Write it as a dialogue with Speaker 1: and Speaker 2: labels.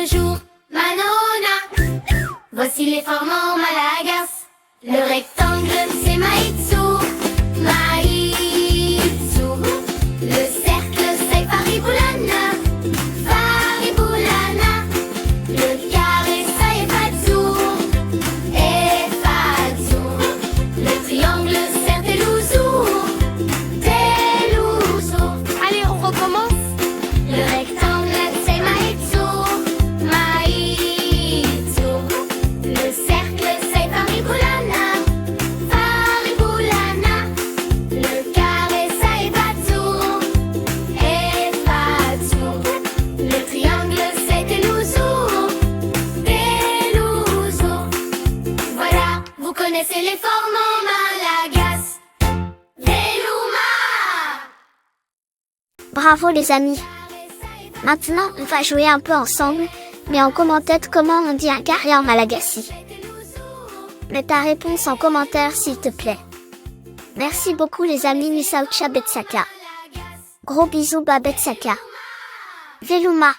Speaker 1: nos jours. Manona, voici les formes en malagasy. Le rectangle, c'est Maïtsu. Maïtsu. Le cercle, c'est Fariboulana. Fariboulana. Le carré, c'est Fatsu. Fatsu. Le triangle, c'est Telusu. Telusu.
Speaker 2: Allez, on recommence.
Speaker 1: Le rectangle, c'est Maïtsu. Maïtsu. Le cercle, c'est Fariboulana. Fariboulana. Le carré, c'est Fatsu. Fatsu. Le triangle, c'est Telusu. Telusu. Voilà, vous connaissez les formes en malagasy. Veluma.
Speaker 3: Bravo les amis. Maintenant, on va jouer un peu ensemble, mais en commentaire comment on dit un carré en malagasy. Mets ta réponse en commentaire s'il te plaît. Merci beaucoup les amis Misaucha Betsaka. Gros bisous Babetsaka. Veluma.